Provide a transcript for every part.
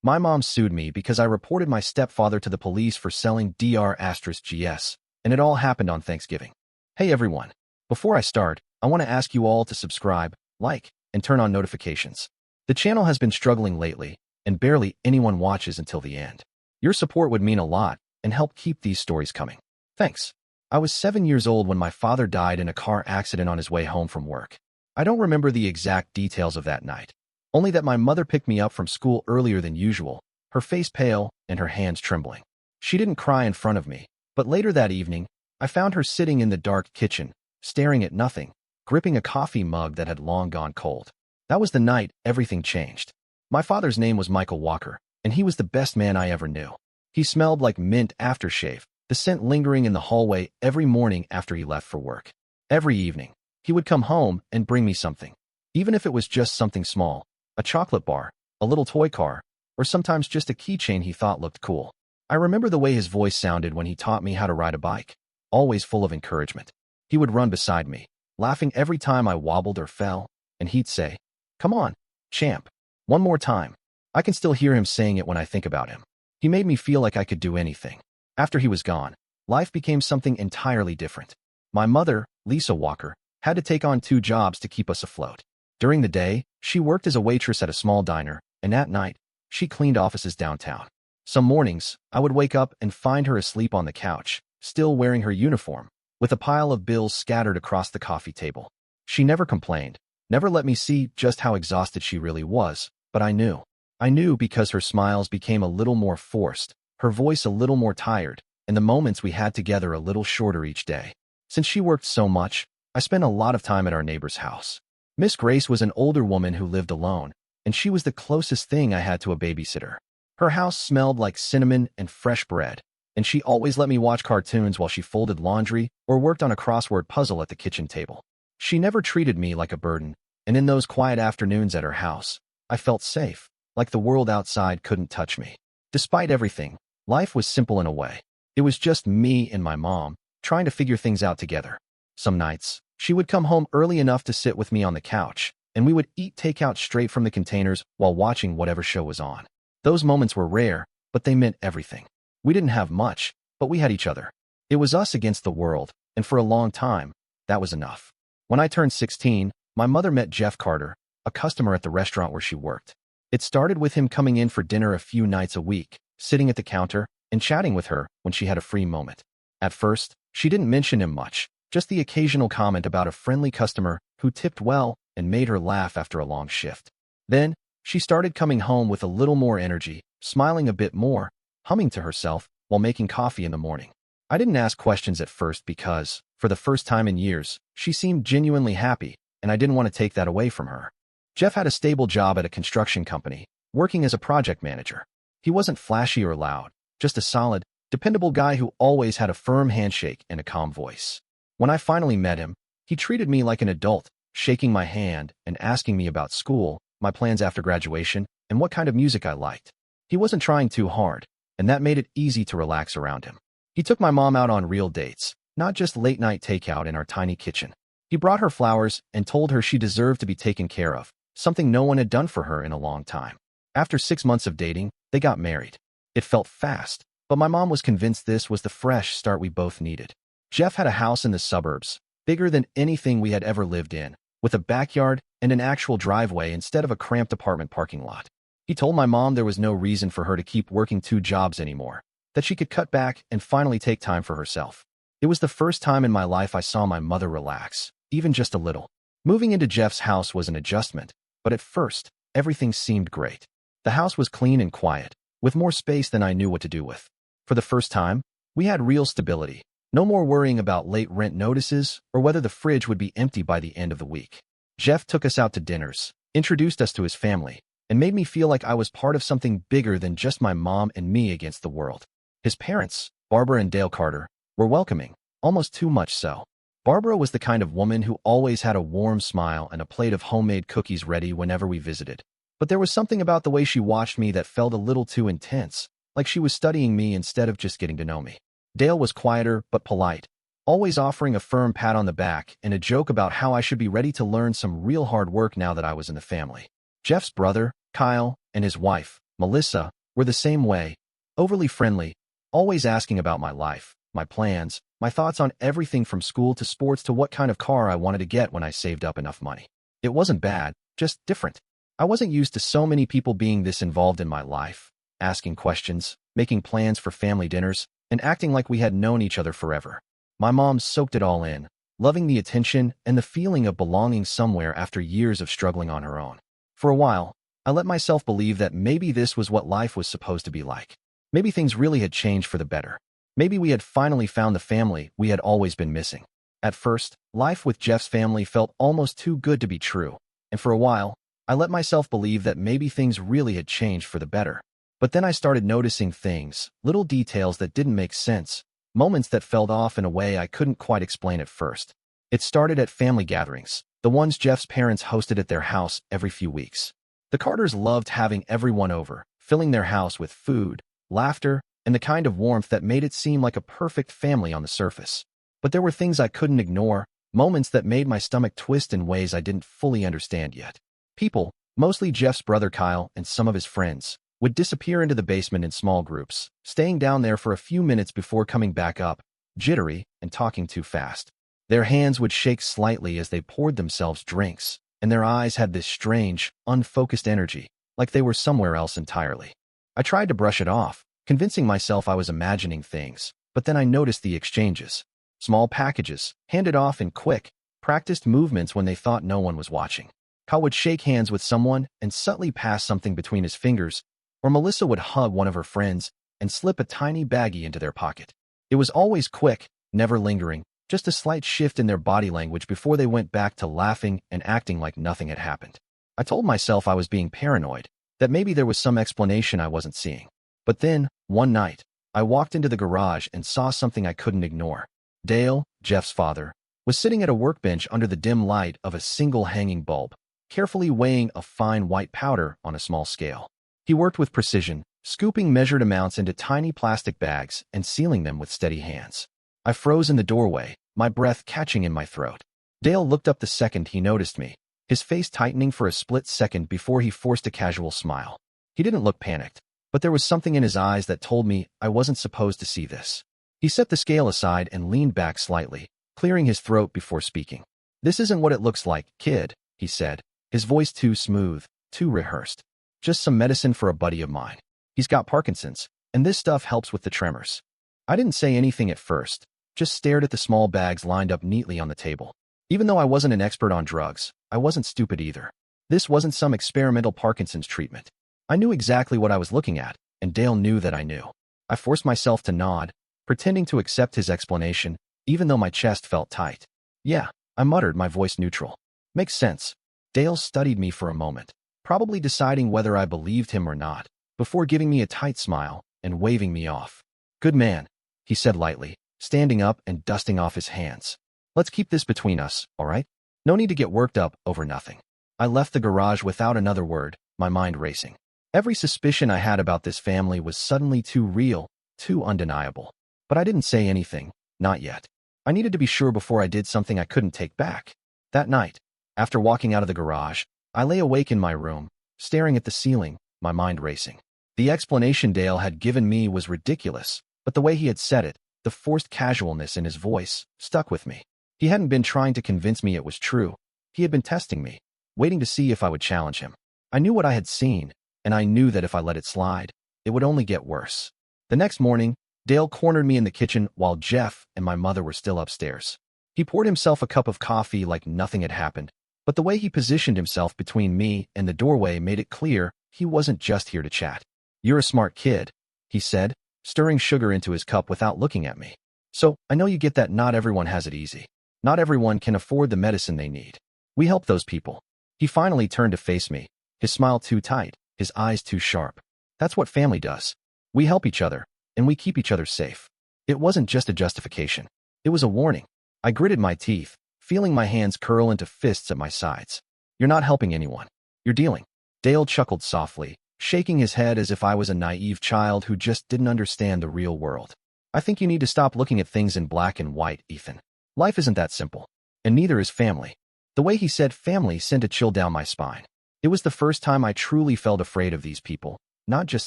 My mom sued me because I reported my stepfather to the police for selling Dr*GS, and it all happened on Thanksgiving. Hey everyone. Before I start, I want to ask you all to subscribe, like, and turn on notifications. The channel has been struggling lately, and barely anyone watches until the end. Your support would mean a lot and help keep these stories coming. Thanks. I was 7 years old when my father died in a car accident on his way home from work. I don't remember the exact details of that night, only that my mother picked me up from school earlier than usual, her face pale and her hands trembling. She didn't cry in front of me, but later that evening, I found her sitting in the dark kitchen, staring at nothing, gripping a coffee mug that had long gone cold. That was the night everything changed. My father's name was Michael Walker, and he was the best man I ever knew. He smelled like mint aftershave, the scent lingering in the hallway every morning after he left for work. Every evening, he would come home and bring me something, even if it was just something small, a chocolate bar, a little toy car, or sometimes just a keychain he thought looked cool. I remember the way his voice sounded when he taught me how to ride a bike, always full of encouragement. He would run beside me, laughing every time I wobbled or fell, and he'd say, "Come on, champ, one more time." I can still hear him saying it when I think about him. He made me feel like I could do anything. After he was gone, life became something entirely different. My mother, Lisa Walker, had to take on 2 jobs to keep us afloat. During the day, she worked as a waitress at a small diner, and at night, she cleaned offices downtown. Some mornings, I would wake up and find her asleep on the couch, still wearing her uniform, with a pile of bills scattered across the coffee table. She never complained, never let me see just how exhausted she really was, but I knew. I knew because her smiles became a little more forced, her voice a little more tired, and the moments we had together a little shorter each day. Since she worked so much, I spent a lot of time at our neighbor's house. Miss Grace was an older woman who lived alone, and she was the closest thing I had to a babysitter. Her house smelled like cinnamon and fresh bread, and she always let me watch cartoons while she folded laundry or worked on a crossword puzzle at the kitchen table. She never treated me like a burden, and in those quiet afternoons at her house, I felt safe, like the world outside couldn't touch me. Despite everything, life was simple in a way. It was just me and my mom, trying to figure things out together. Some nights, she would come home early enough to sit with me on the couch, and we would eat takeout straight from the containers while watching whatever show was on. Those moments were rare, but they meant everything. We didn't have much, but we had each other. It was us against the world, and for a long time, that was enough. When I turned 16, my mother met Jeff Carter, a customer at the restaurant where she worked. It started with him coming in for dinner a few nights a week, sitting at the counter, and chatting with her when she had a free moment. At first, she didn't mention him much, just the occasional comment about a friendly customer who tipped well and made her laugh after a long shift. Then, she started coming home with a little more energy, smiling a bit more, humming to herself while making coffee in the morning. I didn't ask questions at first because, for the first time in years, she seemed genuinely happy, and I didn't want to take that away from her. Jeff had a stable job at a construction company, working as a project manager. He wasn't flashy or loud, just a solid, dependable guy who always had a firm handshake and a calm voice. When I finally met him, he treated me like an adult, shaking my hand and asking me about school, my plans after graduation, and what kind of music I liked. He wasn't trying too hard, and that made it easy to relax around him. He took my mom out on real dates, not just late-night takeout in our tiny kitchen. He brought her flowers and told her she deserved to be taken care of, something no one had done for her in a long time. After 6 months of dating, they got married. It felt fast, but my mom was convinced this was the fresh start we both needed. Jeff had a house in the suburbs, bigger than anything we had ever lived in, with a backyard and an actual driveway instead of a cramped apartment parking lot. He told my mom there was no reason for her to keep working 2 jobs anymore, that she could cut back and finally take time for herself. It was the first time in my life I saw my mother relax, even just a little. Moving into Jeff's house was an adjustment, but at first, everything seemed great. The house was clean and quiet, with more space than I knew what to do with. For the first time, we had real stability. No more worrying about late rent notices or whether the fridge would be empty by the end of the week. Jeff took us out to dinners, introduced us to his family, and made me feel like I was part of something bigger than just my mom and me against the world. His parents, Barbara and Dale Carter, were welcoming, almost too much so. Barbara was the kind of woman who always had a warm smile and a plate of homemade cookies ready whenever we visited. But there was something about the way she watched me that felt a little too intense, like she was studying me instead of just getting to know me. Dale was quieter but polite, always offering a firm pat on the back and a joke about how I should be ready to learn some real hard work now that I was in the family. Jeff's brother, Kyle, and his wife, Melissa, were the same way. Overly friendly, always asking about my life, my plans, my thoughts on everything from school to sports to what kind of car I wanted to get when I saved up enough money. It wasn't bad, just different. I wasn't used to so many people being this involved in my life, asking questions, making plans for family dinners, and acting like we had known each other forever. My mom soaked it all in, loving the attention and the feeling of belonging somewhere after years of struggling on her own. For a while, I let myself believe that maybe this was what life was supposed to be like. Maybe things really had changed for the better. Maybe we had finally found the family we had always been missing. At first, life with Jeff's family felt almost too good to be true, and for a while, I let myself believe that maybe things really had changed for the better. But then I started noticing things, little details that didn't make sense, moments that felt off in a way I couldn't quite explain at first. It started at family gatherings, the ones Jeff's parents hosted at their house every few weeks. The Carters loved having everyone over, filling their house with food, laughter, and the kind of warmth that made it seem like a perfect family on the surface. But there were things I couldn't ignore, moments that made my stomach twist in ways I didn't fully understand yet. People, mostly Jeff's brother Kyle and some of his friends, would disappear into the basement in small groups, staying down there for a few minutes before coming back up, jittery and talking too fast. Their hands would shake slightly as they poured themselves drinks, and their eyes had this strange, unfocused energy, like they were somewhere else entirely. I tried to brush it off, convincing myself I was imagining things, but then I noticed the exchanges. Small packages, handed off in quick, practiced movements when they thought no one was watching. Kyle would shake hands with someone and subtly pass something between his fingers, or Melissa would hug one of her friends and slip a tiny baggie into their pocket. It was always quick, never lingering, just a slight shift in their body language before they went back to laughing and acting like nothing had happened. I told myself I was being paranoid, that maybe there was some explanation I wasn't seeing. But then, one night, I walked into the garage and saw something I couldn't ignore. Dale, Jeff's father, was sitting at a workbench under the dim light of a single hanging bulb, carefully weighing a fine white powder on a small scale. He worked with precision, scooping measured amounts into tiny plastic bags and sealing them with steady hands. I froze in the doorway, my breath catching in my throat. Dale looked up the second he noticed me, his face tightening for a split second before he forced a casual smile. He didn't look panicked, but there was something in his eyes that told me I wasn't supposed to see this. He set the scale aside and leaned back slightly, clearing his throat before speaking. "This isn't what it looks like, kid," he said, his voice too smooth, too rehearsed. "Just some medicine for a buddy of mine. He's got Parkinson's, and this stuff helps with the tremors." I didn't say anything at first, just stared at the small bags lined up neatly on the table. Even though I wasn't an expert on drugs, I wasn't stupid either. This wasn't some experimental Parkinson's treatment. I knew exactly what I was looking at, and Dale knew that I knew. I forced myself to nod, pretending to accept his explanation, even though my chest felt tight. "Yeah," I muttered, my voice neutral. "Makes sense." Dale studied me for a moment, probably deciding whether I believed him or not, before giving me a tight smile and waving me off. "Good man," he said lightly, standing up and dusting off his hands. "Let's keep this between us, all right? No need to get worked up over nothing." I left the garage without another word, my mind racing. Every suspicion I had about this family was suddenly too real, too undeniable. But I didn't say anything, not yet. I needed to be sure before I did something I couldn't take back. That night, after walking out of the garage, I lay awake in my room, staring at the ceiling, my mind racing. The explanation Dale had given me was ridiculous, but the way he had said it, the forced casualness in his voice, stuck with me. He hadn't been trying to convince me it was true. He had been testing me, waiting to see if I would challenge him. I knew what I had seen, and I knew that if I let it slide, it would only get worse. The next morning, Dale cornered me in the kitchen while Jeff and my mother were still upstairs. He poured himself a cup of coffee like nothing had happened, but the way he positioned himself between me and the doorway made it clear he wasn't just here to chat. "You're a smart kid," he said, stirring sugar into his cup without looking at me. "So, I know you get that not everyone has it easy. Not everyone can afford the medicine they need. We help those people." He finally turned to face me, his smile too tight, his eyes too sharp. "That's what family does. We help each other, and we keep each other safe." It wasn't just a justification. It was a warning. I gritted my teeth, feeling my hands curl into fists at my sides. "You're not helping anyone. You're dealing." Dale chuckled softly, shaking his head as if I was a naive child who just didn't understand the real world. "I think you need to stop looking at things in black and white, Ethan. Life isn't that simple. And neither is family." The way he said family sent a chill down my spine. It was the first time I truly felt afraid of these people, not just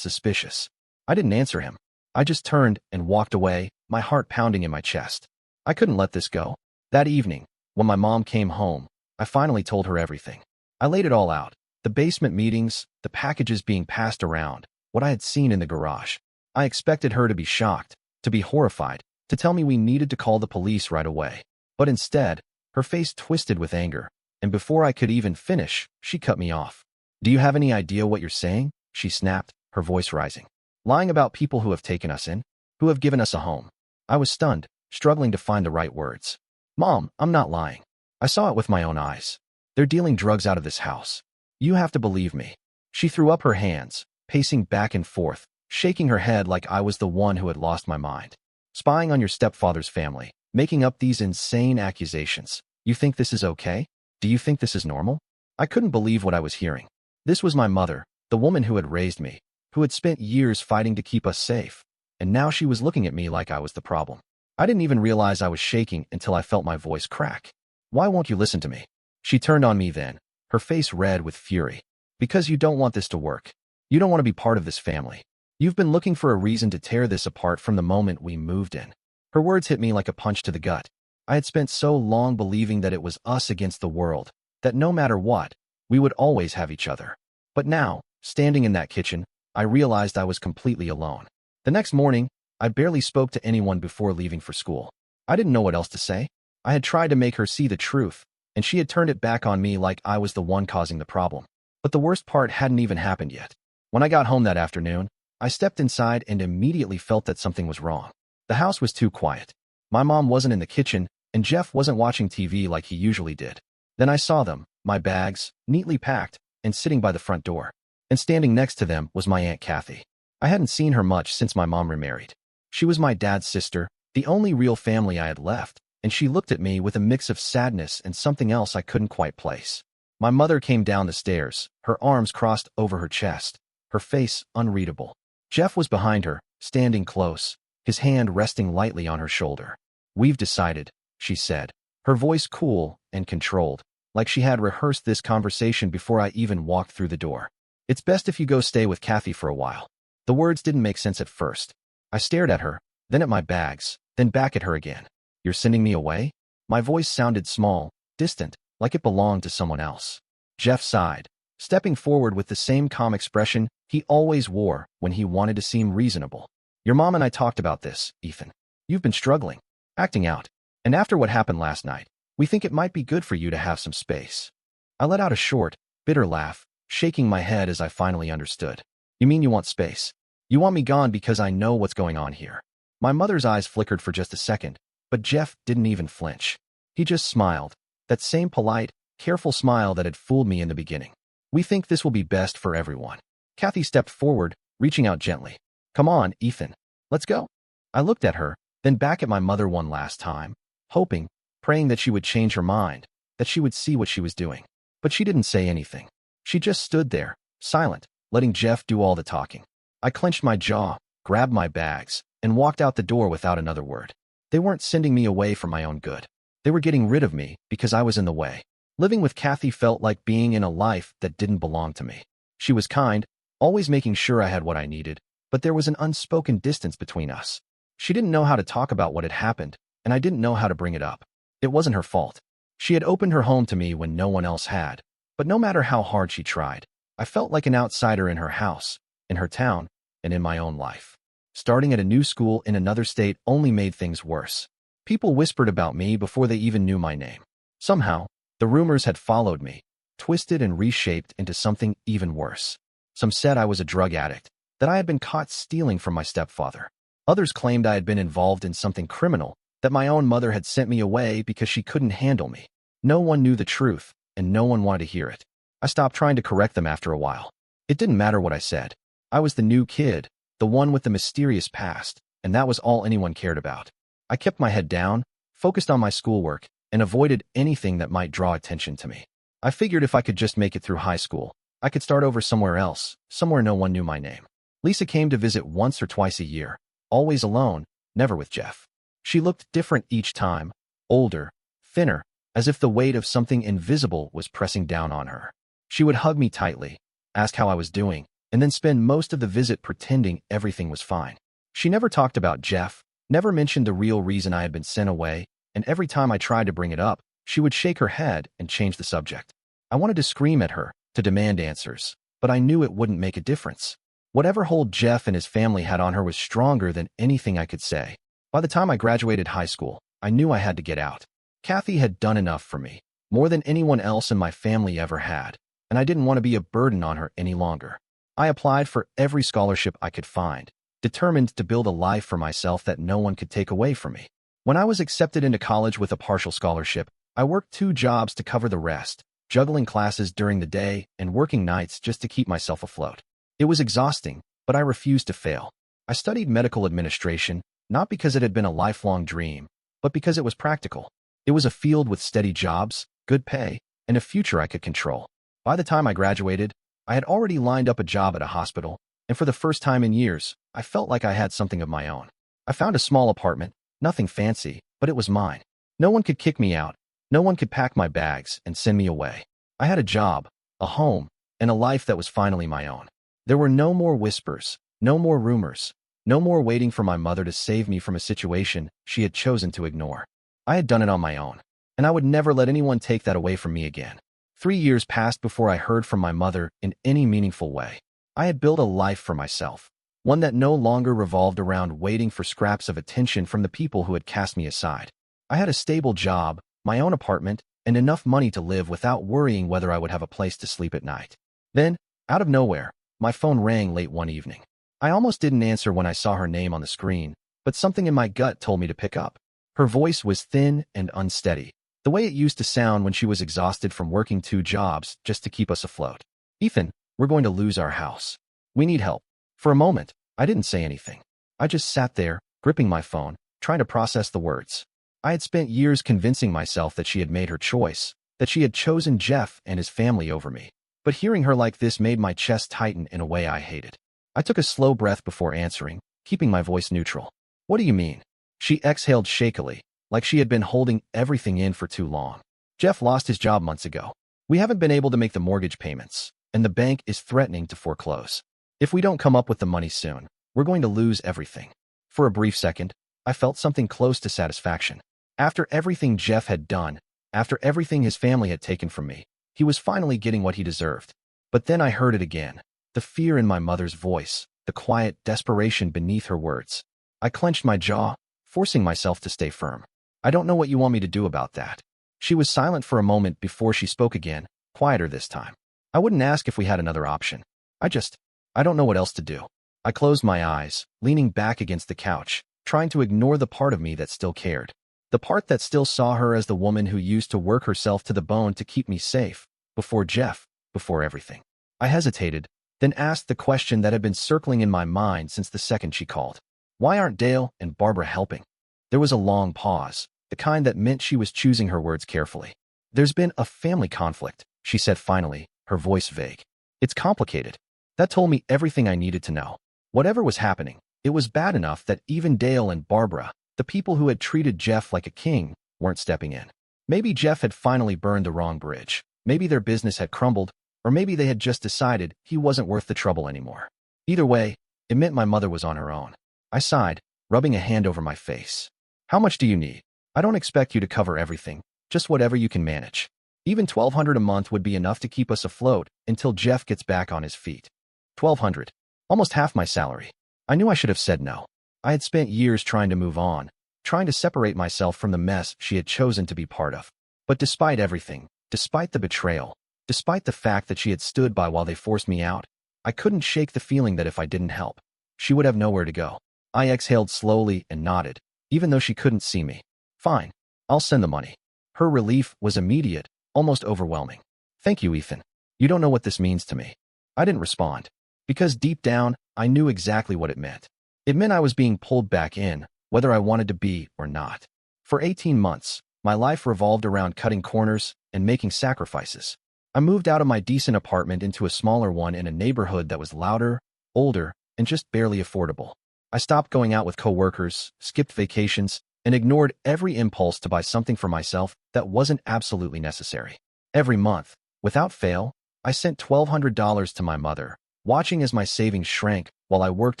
suspicious. I didn't answer him. I just turned and walked away, my heart pounding in my chest. I couldn't let this go. That evening, when my mom came home, I finally told her everything. I laid it all out. The basement meetings, the packages being passed around, what I had seen in the garage. I expected her to be shocked, to be horrified, to tell me we needed to call the police right away. But instead, her face twisted with anger, and before I could even finish, she cut me off. "Do you have any idea what you're saying?" she snapped, her voice rising. "Lying about people who have taken us in, who have given us a home." I was stunned, struggling to find the right words. "Mom, I'm not lying. I saw it with my own eyes. They're dealing drugs out of this house. You have to believe me." She threw up her hands, pacing back and forth, shaking her head like I was the one who had lost my mind. "Spying on your stepfather's family, making up these insane accusations. You think this is okay? Do you think this is normal?" I couldn't believe what I was hearing. This was my mother, the woman who had raised me, who had spent years fighting to keep us safe, and now she was looking at me like I was the problem. I didn't even realize I was shaking until I felt my voice crack. "Why won't you listen to me?" She turned on me then, her face red with fury. "Because you don't want this to work. You don't want to be part of this family. You've been looking for a reason to tear this apart from the moment we moved in." Her words hit me like a punch to the gut. I had spent so long believing that it was us against the world, that no matter what, we would always have each other. But now, standing in that kitchen, I realized I was completely alone. The next morning, I barely spoke to anyone before leaving for school. I didn't know what else to say. I had tried to make her see the truth, and she had turned it back on me like I was the one causing the problem. But the worst part hadn't even happened yet. When I got home that afternoon, I stepped inside and immediately felt that something was wrong. The house was too quiet. My mom wasn't in the kitchen, and Jeff wasn't watching TV like he usually did. Then I saw them, my bags, neatly packed, and sitting by the front door. And standing next to them was my Aunt Kathy. I hadn't seen her much since my mom remarried. She was my dad's sister, the only real family I had left, and she looked at me with a mix of sadness and something else I couldn't quite place. My mother came down the stairs, her arms crossed over her chest, her face unreadable. Jeff was behind her, standing close, his hand resting lightly on her shoulder. "We've decided," she said, her voice cool and controlled, like she had rehearsed this conversation before I even walked through the door. "It's best if you go stay with Kathy for a while." The words didn't make sense at first. I stared at her, then at my bags, then back at her again. "You're sending me away?" My voice sounded small, distant, like it belonged to someone else. Jeff sighed, stepping forward with the same calm expression he always wore when he wanted to seem reasonable. "Your mom and I talked about this, Ethan. You've been struggling, acting out, and after what happened last night, we think it might be good for you to have some space." I let out a short, bitter laugh, shaking my head as I finally understood. "You mean you want space? You want me gone because I know what's going on here?" My mother's eyes flickered for just a second, but Jeff didn't even flinch. He just smiled, that same polite, careful smile that had fooled me in the beginning. "We think this will be best for everyone." Kathy stepped forward, reaching out gently. "Come on, Ethan. Let's go." I looked at her, then back at my mother one last time, hoping, praying that she would change her mind, that she would see what she was doing. But she didn't say anything. She just stood there, silent, letting Jeff do all the talking. I clenched my jaw, grabbed my bags, and walked out the door without another word. They weren't sending me away for my own good. They were getting rid of me because I was in the way. Living with Kathy felt like being in a life that didn't belong to me. She was kind, always making sure I had what I needed, but there was an unspoken distance between us. She didn't know how to talk about what had happened, and I didn't know how to bring it up. It wasn't her fault. She had opened her home to me when no one else had, but no matter how hard she tried, I felt like an outsider in her house, in her town, and in my own life. Starting at a new school in another state only made things worse. People whispered about me before they even knew my name. Somehow, the rumors had followed me, twisted and reshaped into something even worse. Some said I was a drug addict, that I had been caught stealing from my stepfather. Others claimed I had been involved in something criminal, that my own mother had sent me away because she couldn't handle me. No one knew the truth, and no one wanted to hear it. I stopped trying to correct them after a while. It didn't matter what I said. I was the new kid, the one with the mysterious past, and that was all anyone cared about. I kept my head down, focused on my schoolwork, and avoided anything that might draw attention to me. I figured if I could just make it through high school, I could start over somewhere else, somewhere no one knew my name. Lisa came to visit once or twice a year, always alone, never with Jeff. She looked different each time, older, thinner, as if the weight of something invisible was pressing down on her. She would hug me tightly, ask how I was doing, and then spend most of the visit pretending everything was fine. She never talked about Jeff, never mentioned the real reason I had been sent away, and every time I tried to bring it up, she would shake her head and change the subject. I wanted to scream at her, to demand answers, but I knew it wouldn't make a difference. Whatever hold Jeff and his family had on her was stronger than anything I could say. By the time I graduated high school, I knew I had to get out. Kathy had done enough for me, more than anyone else in my family ever had, and I didn't want to be a burden on her any longer. I applied for every scholarship I could find, determined to build a life for myself that no one could take away from me. When I was accepted into college with a partial scholarship, I worked 2 jobs to cover the rest, juggling classes during the day and working nights just to keep myself afloat. It was exhausting, but I refused to fail. I studied medical administration, not because it had been a lifelong dream, but because it was practical. It was a field with steady jobs, good pay, and a future I could control. By the time I graduated, I had already lined up a job at a hospital, and for the first time in years, I felt like I had something of my own. I found a small apartment, nothing fancy, but it was mine. No one could kick me out. No one could pack my bags and send me away. I had a job, a home, and a life that was finally my own. There were no more whispers, no more rumors, no more waiting for my mother to save me from a situation she had chosen to ignore. I had done it on my own, and I would never let anyone take that away from me again. 3 years passed before I heard from my mother in any meaningful way. I had built a life for myself, one that no longer revolved around waiting for scraps of attention from the people who had cast me aside. I had a stable job, my own apartment, and enough money to live without worrying whether I would have a place to sleep at night. Then, out of nowhere, my phone rang late one evening. I almost didn't answer when I saw her name on the screen, but something in my gut told me to pick up. Her voice was thin and unsteady, the way it used to sound when she was exhausted from working 2 jobs just to keep us afloat. "Ethan, we're going to lose our house. We need help." For a moment, I didn't say anything. I just sat there, gripping my phone, trying to process the words. I had spent years convincing myself that she had made her choice, that she had chosen Jeff and his family over me. But hearing her like this made my chest tighten in a way I hated. I took a slow breath before answering, keeping my voice neutral. "What do you mean?" She exhaled shakily, like she had been holding everything in for too long. "Jeff lost his job months ago. We haven't been able to make the mortgage payments, and the bank is threatening to foreclose. If we don't come up with the money soon, we're going to lose everything." For a brief second, I felt something close to satisfaction. After everything Jeff had done, after everything his family had taken from me, he was finally getting what he deserved. But then I heard it again, the fear in my mother's voice, the quiet desperation beneath her words. I clenched my jaw, forcing myself to stay firm. "I don't know what you want me to do about that." She was silent for a moment before she spoke again, quieter this time. "I wouldn't ask if we had another option. I don't know what else to do." I closed my eyes, leaning back against the couch, trying to ignore the part of me that still cared. The part that still saw her as the woman who used to work herself to the bone to keep me safe, before Jeff, before everything. I hesitated, then asked the question that had been circling in my mind since the second she called. "Why aren't Dale and Barbara helping?" There was a long pause, the kind that meant she was choosing her words carefully. "There's been a family conflict," she said finally, her voice vague. "It's complicated." That told me everything I needed to know. Whatever was happening, it was bad enough that even Dale and Barbara, the people who had treated Jeff like a king, weren't stepping in. Maybe Jeff had finally burned the wrong bridge. Maybe their business had crumbled, or maybe they had just decided he wasn't worth the trouble anymore. Either way, it meant my mother was on her own. I sighed, rubbing a hand over my face. "How much do you need? I don't expect you to cover everything, just whatever you can manage. Even $1,200 a month would be enough to keep us afloat until Jeff gets back on his feet." $1,200, almost half my salary. I knew I should have said no. I had spent years trying to move on, trying to separate myself from the mess she had chosen to be part of. But despite everything, despite the betrayal, despite the fact that she had stood by while they forced me out, I couldn't shake the feeling that if I didn't help, she would have nowhere to go. I exhaled slowly and nodded, even though she couldn't see me. "Fine, I'll send the money." Her relief was immediate, almost overwhelming. "Thank you, Ethan. You don't know what this means to me." I didn't respond, because deep down, I knew exactly what it meant. It meant I was being pulled back in, whether I wanted to be or not. For 18 months, my life revolved around cutting corners and making sacrifices. I moved out of my decent apartment into a smaller one in a neighborhood that was louder, older, and just barely affordable. I stopped going out with coworkers, skipped vacations, and ignored every impulse to buy something for myself that wasn't absolutely necessary. Every month, without fail, I sent $1,200 to my mother, watching as my savings shrank while I worked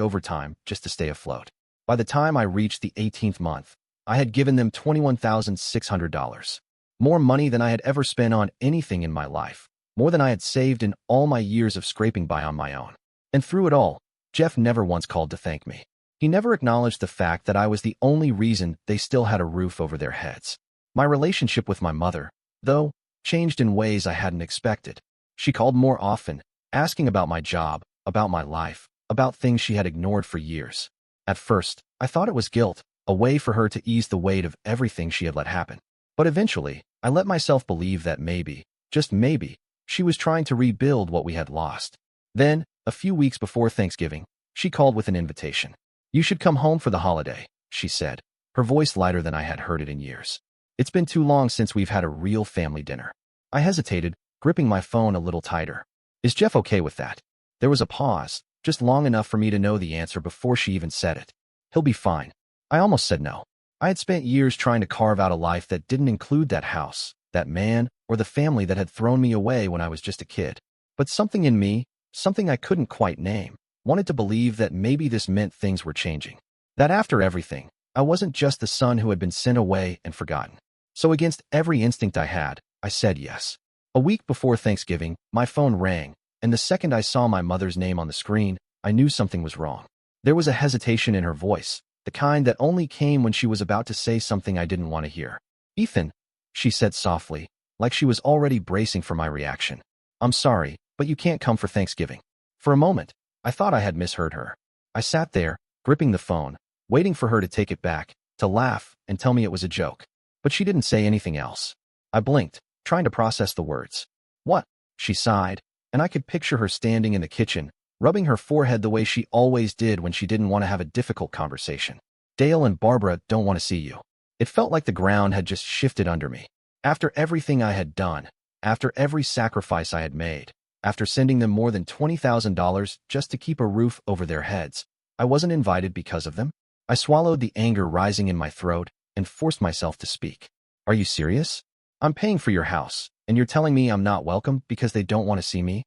overtime just to stay afloat. By the time I reached the 18th month, I had given them $21,600. More money than I had ever spent on anything in my life, more than I had saved in all my years of scraping by on my own. And through it all, Jeff never once called to thank me. He never acknowledged the fact that I was the only reason they still had a roof over their heads. My relationship with my mother, though, changed in ways I hadn't expected. She called more often, asking about my job, about my life, about things she had ignored for years. At first, I thought it was guilt, a way for her to ease the weight of everything she had let happen. But eventually, I let myself believe that maybe, just maybe, she was trying to rebuild what we had lost. Then, a few weeks before Thanksgiving, she called with an invitation. "You should come home for the holiday," she said, her voice lighter than I had heard it in years. "It's been too long since we've had a real family dinner." I hesitated, gripping my phone a little tighter. "Is Jeff okay with that?" There was a pause, just long enough for me to know the answer before she even said it. "He'll be fine." I almost said no. I had spent years trying to carve out a life that didn't include that house, that man, or the family that had thrown me away when I was just a kid. But something in me, something I couldn't quite name, wanted to believe that maybe this meant things were changing. That after everything, I wasn't just the son who had been sent away and forgotten. So against every instinct I had, I said yes. A week before Thanksgiving, my phone rang, and the second I saw my mother's name on the screen, I knew something was wrong. There was a hesitation in her voice, the kind that only came when she was about to say something I didn't want to hear. "Ethan," she said softly, like she was already bracing for my reaction. "I'm sorry, but you can't come for Thanksgiving." For a moment, I thought I had misheard her. I sat there, gripping the phone, waiting for her to take it back, to laugh and tell me it was a joke. But she didn't say anything else. I blinked, trying to process the words. "What?" she sighed, and I could picture her standing in the kitchen, rubbing her forehead the way she always did when she didn't want to have a difficult conversation. "Dale and Barbara don't want to see you." It felt like the ground had just shifted under me. After everything I had done, after every sacrifice I had made, after sending them more than $20,000 just to keep a roof over their heads, I wasn't invited because of them? I swallowed the anger rising in my throat and forced myself to speak. "Are you serious? I'm paying for your house, and you're telling me I'm not welcome because they don't want to see me?"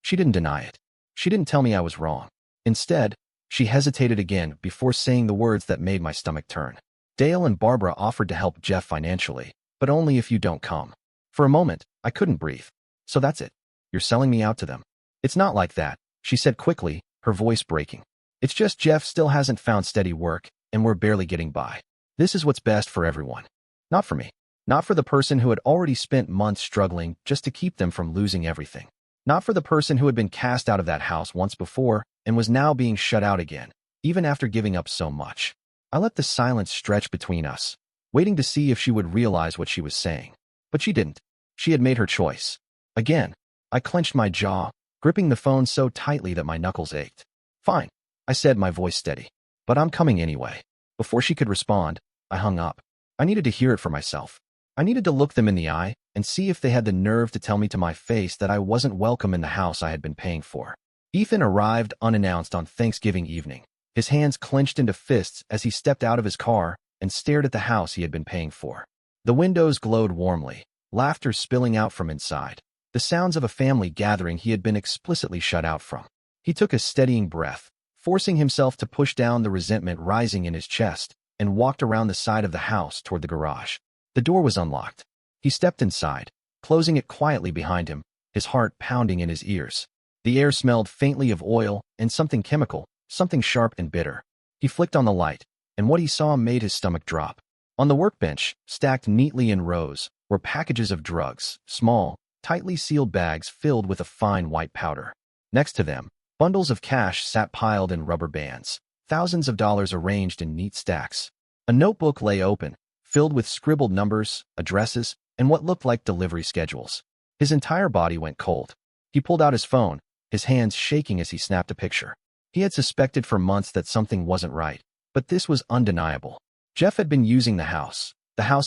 She didn't deny it. She didn't tell me I was wrong. Instead, she hesitated again before saying the words that made my stomach turn. "Dale and Barbara offered to help Jeff financially, but only if you don't come." For a moment, I couldn't breathe. "So that's it. You're selling me out to them." "It's not like that," she said quickly, her voice breaking. "It's just Jeff still hasn't found steady work, and we're barely getting by. This is what's best for everyone. Not for me. Not for the person who had already spent months struggling just to keep them from losing everything. Not for the person who had been cast out of that house once before and was now being shut out again, even after giving up so much." I let the silence stretch between us, waiting to see if she would realize what she was saying. But she didn't. She had made her choice. Again, I clenched my jaw, gripping the phone so tightly that my knuckles ached. "Fine," I said, my voice steady. "But I'm coming anyway." Before she could respond, I hung up. I needed to hear it for myself. I needed to look them in the eye and see if they had the nerve to tell me to my face that I wasn't welcome in the house I had been paying for. Ethan arrived unannounced on Thanksgiving evening, his hands clenched into fists as he stepped out of his car and stared at the house he had been paying for. The windows glowed warmly, laughter spilling out from inside, the sounds of a family gathering he had been explicitly shut out from. He took a steadying breath, forcing himself to push down the resentment rising in his chest, and walked around the side of the house toward the garage. The door was unlocked. He stepped inside, closing it quietly behind him, his heart pounding in his ears. The air smelled faintly of oil and something chemical, something sharp and bitter. He flicked on the light, and what he saw made his stomach drop. On the workbench, stacked neatly in rows, were packages of drugs, small, tightly sealed bags filled with a fine white powder. Next to them, bundles of cash sat piled in rubber bands, thousands of dollars arranged in neat stacks. A notebook lay open, filled with scribbled numbers, addresses, and what looked like delivery schedules. His entire body went cold. He pulled out his phone, his hands shaking as he snapped a picture. He had suspected for months that something wasn't right, but this was undeniable. Jeff had been using the house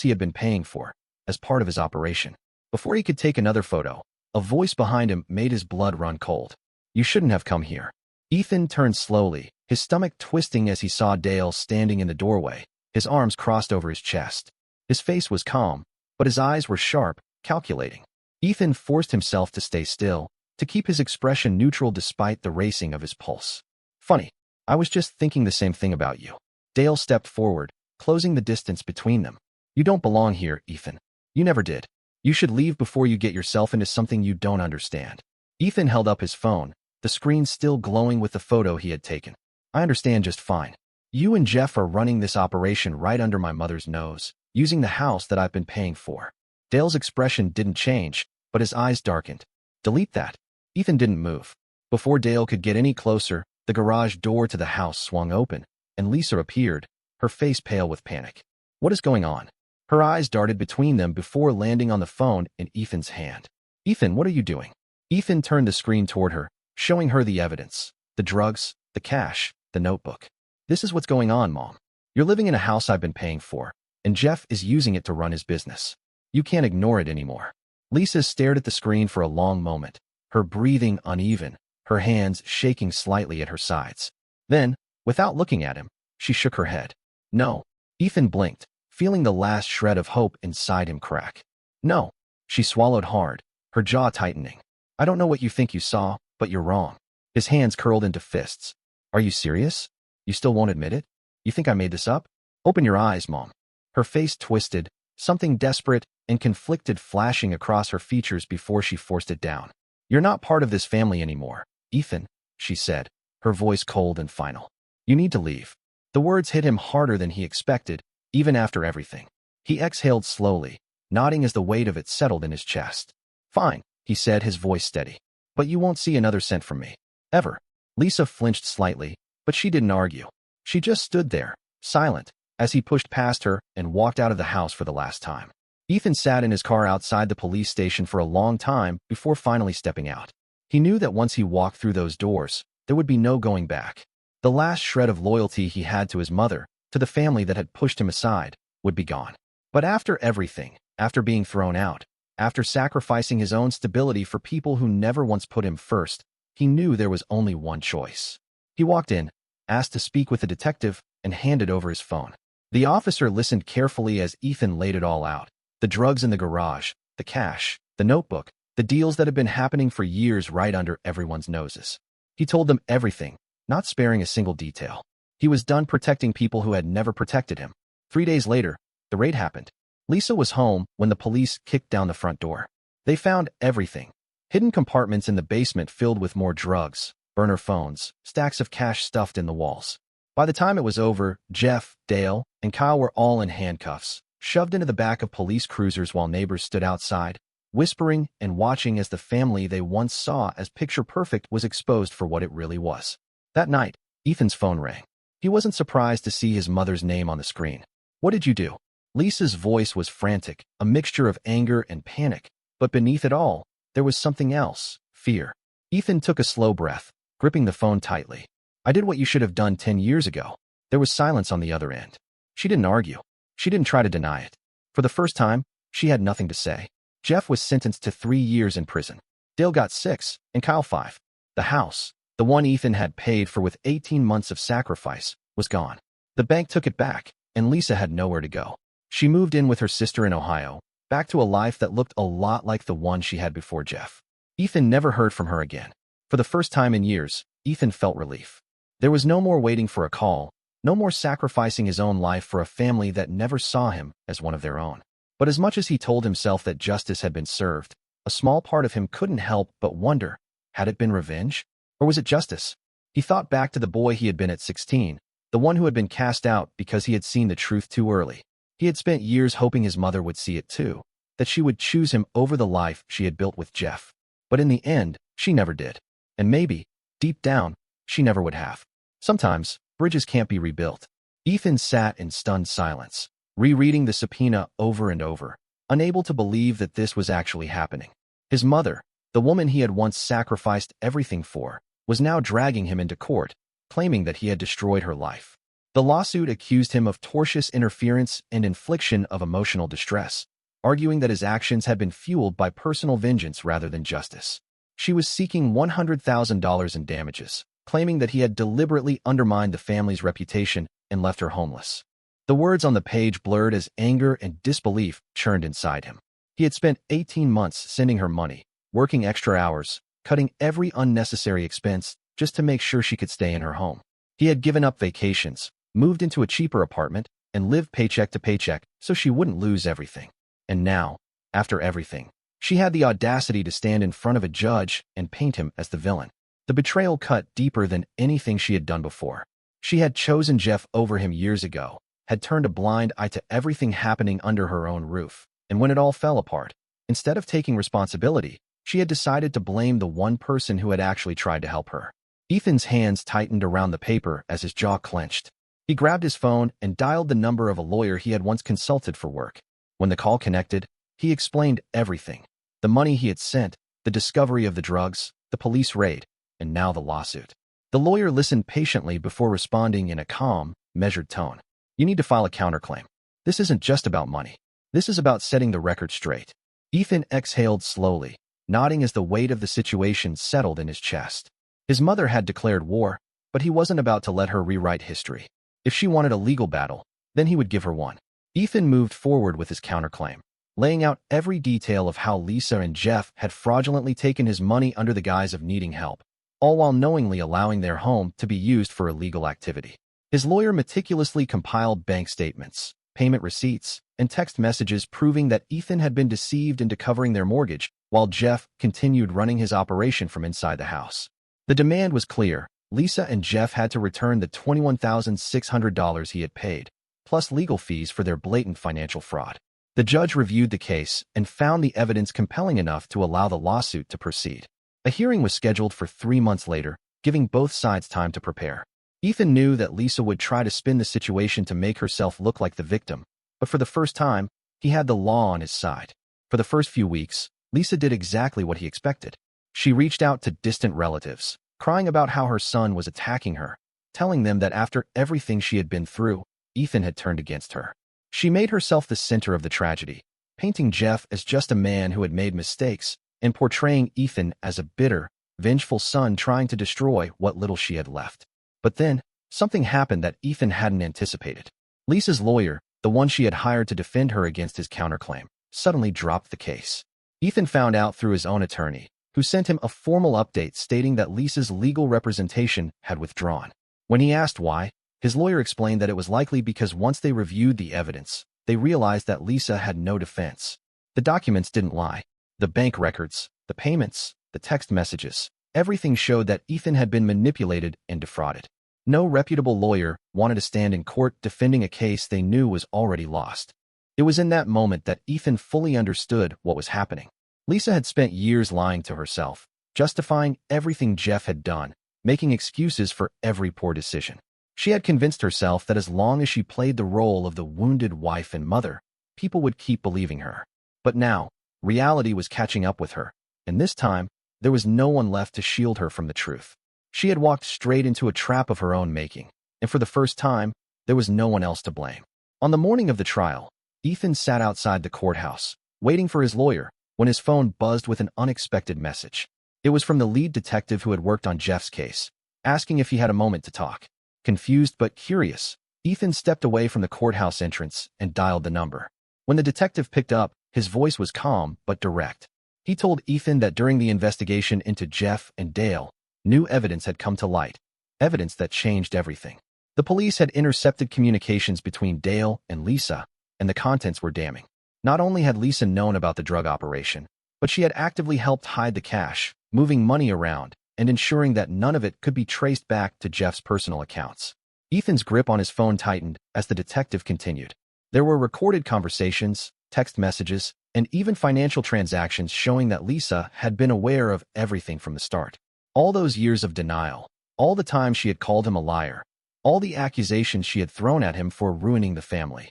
he had been paying for, as part of his operation. Before he could take another photo, a voice behind him made his blood run cold. "You shouldn't have come here." Ethan turned slowly, his stomach twisting as he saw Dale standing in the doorway, his arms crossed over his chest. His face was calm, but his eyes were sharp, calculating. Ethan forced himself to stay still, to keep his expression neutral despite the racing of his pulse. Funny, I was just thinking the same thing about you. Dale stepped forward, closing the distance between them. You don't belong here, Ethan. You never did. You should leave before you get yourself into something you don't understand. Ethan held up his phone, the screen still glowing with the photo he had taken. I understand just fine. You and Jeff are running this operation right under my mother's nose, using the house that I've been paying for. Dale's expression didn't change, but his eyes darkened. Delete that. Ethan didn't move. Before Dale could get any closer, the garage door to the house swung open, and Lisa appeared, her face pale with panic. What is going on? Her eyes darted between them before landing on the phone in Ethan's hand. Ethan, what are you doing? Ethan turned the screen toward her, showing her the evidence. The drugs, the cash, the notebook. This is what's going on, Mom. You're living in a house I've been paying for, and Jeff is using it to run his business. You can't ignore it anymore. Lisa stared at the screen for a long moment, her breathing uneven, her hands shaking slightly at her sides. Then, without looking at him, she shook her head. No. Ethan blinked, feeling the last shred of hope inside him crack. No. She swallowed hard, her jaw tightening. I don't know what you think you saw, but you're wrong. His hands curled into fists. Are you serious? You still won't admit it? You think I made this up? Open your eyes, Mom. Her face twisted, something desperate and conflicted flashing across her features before she forced it down. You're not part of this family anymore, Ethan, she said, her voice cold and final. You need to leave. The words hit him harder than he expected, even after everything. He exhaled slowly, nodding as the weight of it settled in his chest. Fine, he said, his voice steady. But you won't see another cent from me. Ever. Lisa flinched slightly, but she didn't argue. She just stood there, silent, as he pushed past her and walked out of the house for the last time. Ethan sat in his car outside the police station for a long time before finally stepping out. He knew that once he walked through those doors, there would be no going back. The last shred of loyalty he had to his mother, to the family that had pushed him aside, would be gone. But after everything, after being thrown out, after sacrificing his own stability for people who never once put him first, he knew there was only one choice. He walked in, asked to speak with a detective, and handed over his phone. The officer listened carefully as Ethan laid it all out. The drugs in the garage, the cash, the notebook, the deals that had been happening for years right under everyone's noses. He told them everything, not sparing a single detail. He was done protecting people who had never protected him. 3 days later, the raid happened. Lisa was home when the police kicked down the front door. They found everything. Hidden compartments in the basement filled with more drugs, burner phones, stacks of cash stuffed in the walls. By the time it was over, Jeff, Dale, and Kyle were all in handcuffs, shoved into the back of police cruisers while neighbors stood outside, whispering and watching as the family they once saw as picture-perfect was exposed for what it really was. That night, Ethan's phone rang. He wasn't surprised to see his mother's name on the screen. What did you do? Lisa's voice was frantic, a mixture of anger and panic, but beneath it all, there was something else, fear. Ethan took a slow breath, gripping the phone tightly. I did what you should have done 10 years ago. There was silence on the other end. She didn't argue. She didn't try to deny it. For the first time, she had nothing to say. Jeff was sentenced to 3 years in prison. Dale got 6, and Kyle 5. The house, the one Ethan had paid for with 18 months of sacrifice, was gone. The bank took it back, and Lisa had nowhere to go. She moved in with her sister in Ohio, back to a life that looked a lot like the one she had before Jeff. Ethan never heard from her again. For the first time in years, Ethan felt relief. There was no more waiting for a call, no more sacrificing his own life for a family that never saw him as one of their own. But as much as he told himself that justice had been served, a small part of him couldn't help but wonder, had it been revenge? Or was it justice? He thought back to the boy he had been at 16, the one who had been cast out because he had seen the truth too early. He had spent years hoping his mother would see it too, that she would choose him over the life she had built with Jeff. But in the end, she never did. And maybe, deep down, she never would have. Sometimes, bridges can't be rebuilt. Ethan sat in stunned silence, rereading the subpoena over and over, unable to believe that this was actually happening. His mother, the woman he had once sacrificed everything for, was now dragging him into court, claiming that he had destroyed her life. The lawsuit accused him of tortious interference and infliction of emotional distress, arguing that his actions had been fueled by personal vengeance rather than justice. She was seeking $100,000 in damages, claiming that he had deliberately undermined the family's reputation and left her homeless. The words on the page blurred as anger and disbelief churned inside him. He had spent 18 months sending her money, working extra hours, cutting every unnecessary expense just to make sure she could stay in her home. He had given up vacations, moved into a cheaper apartment, and lived paycheck to paycheck so she wouldn't lose everything. And now, after everything, she had the audacity to stand in front of a judge and paint him as the villain. The betrayal cut deeper than anything she had done before. She had chosen Jeff over him years ago, had turned a blind eye to everything happening under her own roof, and when it all fell apart, instead of taking responsibility, she had decided to blame the one person who had actually tried to help her. Ethan's hands tightened around the paper as his jaw clenched. He grabbed his phone and dialed the number of a lawyer he had once consulted for work. When the call connected, he explained everything. The money he had sent, the discovery of the drugs, the police raid, and now the lawsuit. The lawyer listened patiently before responding in a calm, measured tone. You need to file a counterclaim. This isn't just about money. This is about setting the record straight. Ethan exhaled slowly, nodding as the weight of the situation settled in his chest. His mother had declared war, but he wasn't about to let her rewrite history. If she wanted a legal battle, then he would give her one. Ethan moved forward with his counterclaim, laying out every detail of how Lisa and Jeff had fraudulently taken his money under the guise of needing help, all while knowingly allowing their home to be used for illegal activity. His lawyer meticulously compiled bank statements, payment receipts, and text messages proving that Ethan had been deceived into covering their mortgage, while Jeff continued running his operation from inside the house. The demand was clear. Lisa and Jeff had to return the $21,600 he had paid, plus legal fees for their blatant financial fraud. The judge reviewed the case and found the evidence compelling enough to allow the lawsuit to proceed. A hearing was scheduled for 3 months later, giving both sides time to prepare. Ethan knew that Lisa would try to spin the situation to make herself look like the victim, but for the first time, he had the law on his side. For the first few weeks, Lisa did exactly what he expected. She reached out to distant relatives, crying about how her son was attacking her, telling them that after everything she had been through, Ethan had turned against her. She made herself the center of the tragedy, painting Jeff as just a man who had made mistakes and portraying Ethan as a bitter, vengeful son trying to destroy what little she had left. But then, something happened that Ethan hadn't anticipated. Lisa's lawyer, the one she had hired to defend her against his counterclaim, suddenly dropped the case. Ethan found out through his own attorney, who sent him a formal update stating that Lisa's legal representation had withdrawn. When he asked why, his lawyer explained that it was likely because once they reviewed the evidence, they realized that Lisa had no defense. The documents didn't lie. The bank records, the payments, the text messages, everything showed that Ethan had been manipulated and defrauded. No reputable lawyer wanted to stand in court defending a case they knew was already lost. It was in that moment that Ethan fully understood what was happening. Lisa had spent years lying to herself, justifying everything Jeff had done, making excuses for every poor decision. She had convinced herself that as long as she played the role of the wounded wife and mother, people would keep believing her. But now, reality was catching up with her, and this time, there was no one left to shield her from the truth. She had walked straight into a trap of her own making, and for the first time, there was no one else to blame. On the morning of the trial, Ethan sat outside the courthouse, waiting for his lawyer, when his phone buzzed with an unexpected message. It was from the lead detective who had worked on Jeff's case, asking if he had a moment to talk. Confused but curious, Ethan stepped away from the courthouse entrance and dialed the number. When the detective picked up, his voice was calm but direct. He told Ethan that during the investigation into Jeff and Dale, new evidence had come to light, evidence that changed everything. The police had intercepted communications between Dale and Lisa, and the contents were damning. Not only had Lisa known about the drug operation, but she had actively helped hide the cash, moving money around, and ensuring that none of it could be traced back to Jeff's personal accounts. Ethan's grip on his phone tightened as the detective continued. There were recorded conversations, text messages, and even financial transactions showing that Lisa had been aware of everything from the start. All those years of denial, all the time she had called him a liar, all the accusations she had thrown at him for ruining the family.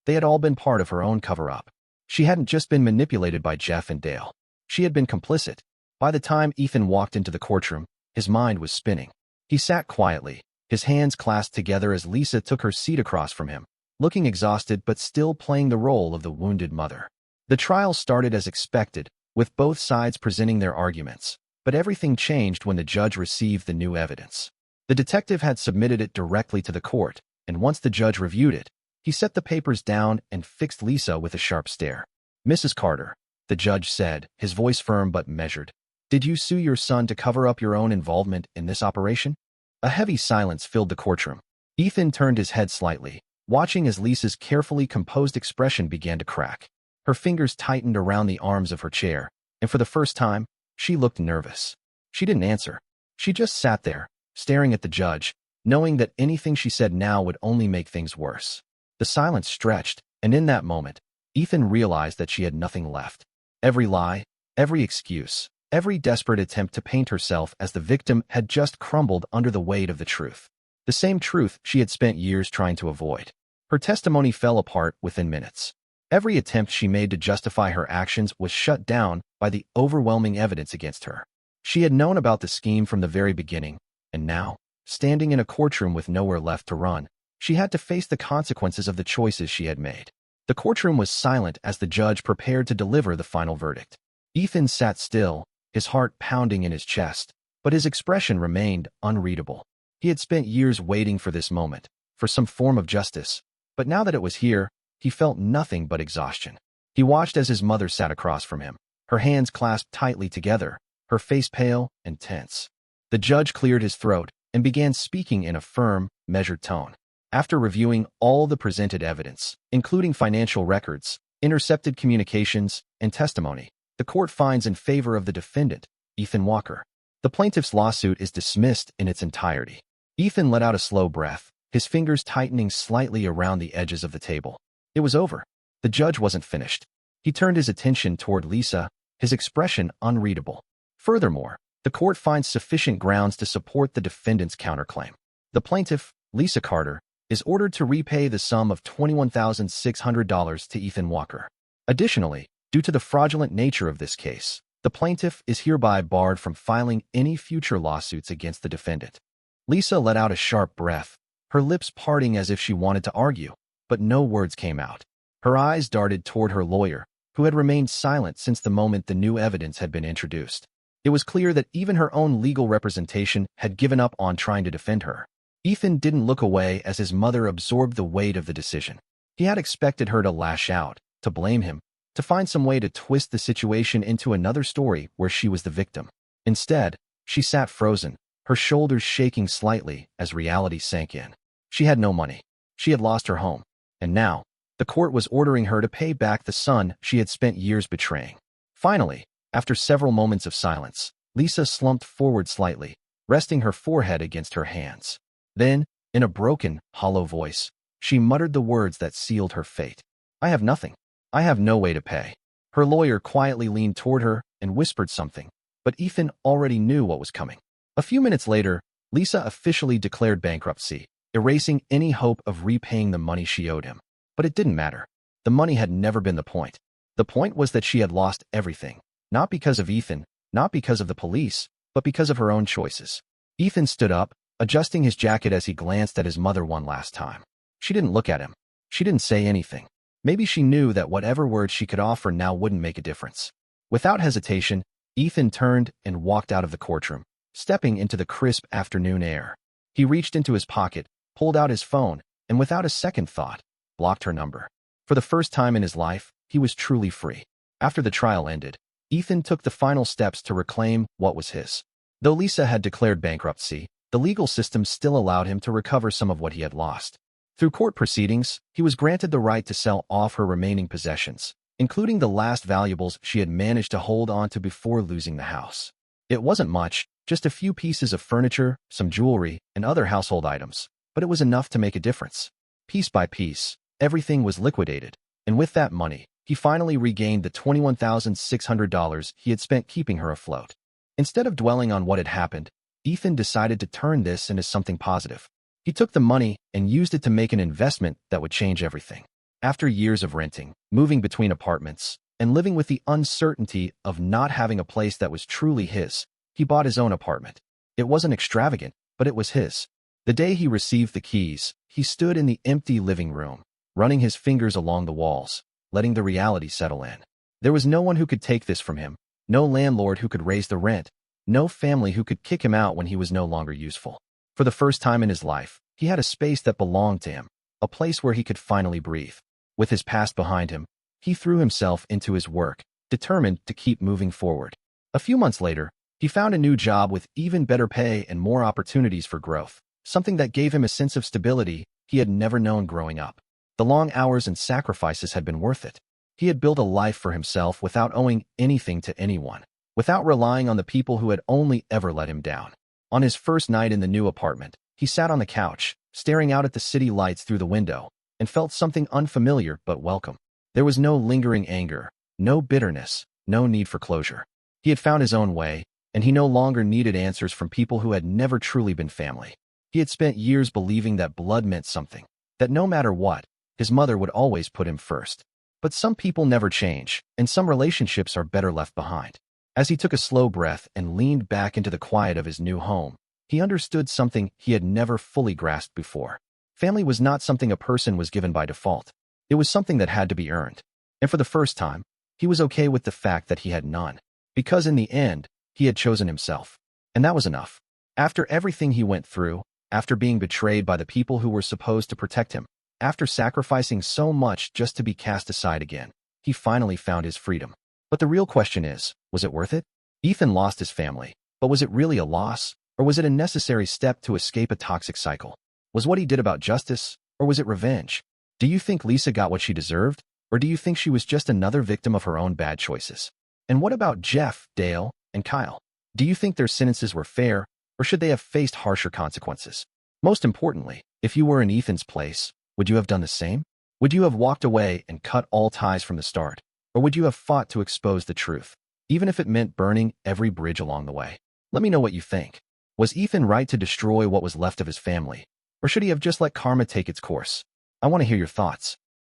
They had all been part of her own cover-up. She hadn't just been manipulated by Jeff and Dale. She had been complicit. By the time Ethan walked into the courtroom, his mind was spinning. He sat quietly, his hands clasped together as Lisa took her seat across from him, looking exhausted but still playing the role of the wounded mother. The trial started as expected, with both sides presenting their arguments, but everything changed when the judge received the new evidence. The detective had submitted it directly to the court, and once the judge reviewed it, he set the papers down and fixed Lisa with a sharp stare. "Mrs. Carter," the judge said, his voice firm but measured, Did you sue your son to cover up your own involvement in this operation? A heavy silence filled the courtroom. Ethan turned his head slightly, watching as Lisa's carefully composed expression began to crack. Her fingers tightened around the arms of her chair, and for the first time, she looked nervous. She didn't answer. She just sat there, staring at the judge, knowing that anything she said now would only make things worse. The silence stretched, and in that moment, Ethan realized that she had nothing left. Every lie, every excuse, every desperate attempt to paint herself as the victim had just crumbled under the weight of the truth. The same truth she had spent years trying to avoid. Her testimony fell apart within minutes. Every attempt she made to justify her actions was shut down by the overwhelming evidence against her. She had known about the scheme from the very beginning, and now, standing in a courtroom with nowhere left to run, she had to face the consequences of the choices she had made. The courtroom was silent as the judge prepared to deliver the final verdict. Ethan sat still, his heart pounding in his chest, but his expression remained unreadable. He had spent years waiting for this moment, for some form of justice, but now that it was here, he felt nothing but exhaustion. He watched as his mother sat across from him, her hands clasped tightly together, her face pale and tense. The judge cleared his throat and began speaking in a firm, measured tone. After reviewing all the presented evidence, including financial records, intercepted communications, and testimony, the court finds in favor of the defendant, Ethan Walker. The plaintiff's lawsuit is dismissed in its entirety. Ethan let out a slow breath, his fingers tightening slightly around the edges of the table. It was over. The judge wasn't finished. He turned his attention toward Lisa, his expression unreadable. Furthermore, the court finds sufficient grounds to support the defendant's counterclaim. The plaintiff, Lisa Carter, is ordered to repay the sum of $21,600 to Ethan Walker. Additionally, due to the fraudulent nature of this case, the plaintiff is hereby barred from filing any future lawsuits against the defendant. Lisa let out a sharp breath, her lips parting as if she wanted to argue, but no words came out. Her eyes darted toward her lawyer, who had remained silent since the moment the new evidence had been introduced. It was clear that even her own legal representation had given up on trying to defend her. Ethan didn't look away as his mother absorbed the weight of the decision. He had expected her to lash out, to blame him, to find some way to twist the situation into another story where she was the victim. Instead, she sat frozen, her shoulders shaking slightly as reality sank in. She had no money. She had lost her home. And now, the court was ordering her to pay back the son she had spent years betraying. Finally, after several moments of silence, Lisa slumped forward slightly, resting her forehead against her hands. Then, in a broken, hollow voice, she muttered the words that sealed her fate. "I have nothing. I have no way to pay." Her lawyer quietly leaned toward her and whispered something, but Ethan already knew what was coming. A few minutes later, Lisa officially declared bankruptcy, erasing any hope of repaying the money she owed him. But it didn't matter. The money had never been the point. The point was that she had lost everything, not because of Ethan, not because of the police, but because of her own choices. Ethan stood up, adjusting his jacket as he glanced at his mother one last time. She didn't look at him. She didn't say anything. Maybe she knew that whatever words she could offer now wouldn't make a difference. Without hesitation, Ethan turned and walked out of the courtroom, stepping into the crisp afternoon air. He reached into his pocket, pulled out his phone, and without a second thought, blocked her number. For the first time in his life, he was truly free. After the trial ended, Ethan took the final steps to reclaim what was his. Though Lisa had declared bankruptcy, the legal system still allowed him to recover some of what he had lost. Through court proceedings, he was granted the right to sell off her remaining possessions, including the last valuables she had managed to hold on to before losing the house. It wasn't much, just a few pieces of furniture, some jewelry, and other household items, but it was enough to make a difference. Piece by piece, everything was liquidated, and with that money, he finally regained the $21,600 he had spent keeping her afloat. Instead of dwelling on what had happened, Ethan decided to turn this into something positive. He took the money and used it to make an investment that would change everything. After years of renting, moving between apartments, and living with the uncertainty of not having a place that was truly his, he bought his own apartment. It wasn't extravagant, but it was his. The day he received the keys, he stood in the empty living room, running his fingers along the walls, letting the reality settle in. There was no one who could take this from him, no landlord who could raise the rent, no family who could kick him out when he was no longer useful. For the first time in his life, he had a space that belonged to him, a place where he could finally breathe. With his past behind him, he threw himself into his work, determined to keep moving forward. A few months later, He found a new job with even better pay and more opportunities for growth, something that gave him a sense of stability he had never known growing up. The long hours and sacrifices had been worth it. He had built a life for himself without owing anything to anyone, without relying on the people who had only ever let him down. On his first night in the new apartment, he sat on the couch, staring out at the city lights through the window, and felt something unfamiliar but welcome. There was no lingering anger, no bitterness, no need for closure. He had found his own way, and he no longer needed answers from people who had never truly been family. He had spent years believing that blood meant something, that no matter what, his mother would always put him first. But some people never change, and some relationships are better left behind. As he took a slow breath and leaned back into the quiet of his new home, he understood something he had never fully grasped before. Family was not something a person was given by default. It was something that had to be earned. And for the first time, he was okay with the fact that he had none. Because in the end, he had chosen himself. And that was enough. After everything he went through, after being betrayed by the people who were supposed to protect him, after sacrificing so much just to be cast aside again, he finally found his freedom. But the real question is, was it worth it? Ethan lost his family, but was it really a loss? Or was it a necessary step to escape a toxic cycle? Was what he did about justice, or was it revenge? Do you think Lisa got what she deserved, or do you think she was just another victim of her own bad choices? And what about Jeff, Dale, and Kyle? Do you think their sentences were fair, or should they have faced harsher consequences? Most importantly, if you were in Ethan's place, would you have done the same? Would you have walked away and cut all ties from the start? Or would you have fought to expose the truth, even if it meant burning every bridge along the way? Let me know what you think. Was Ethan right to destroy what was left of his family, or should he have just let karma take its course? I want to hear your thoughts.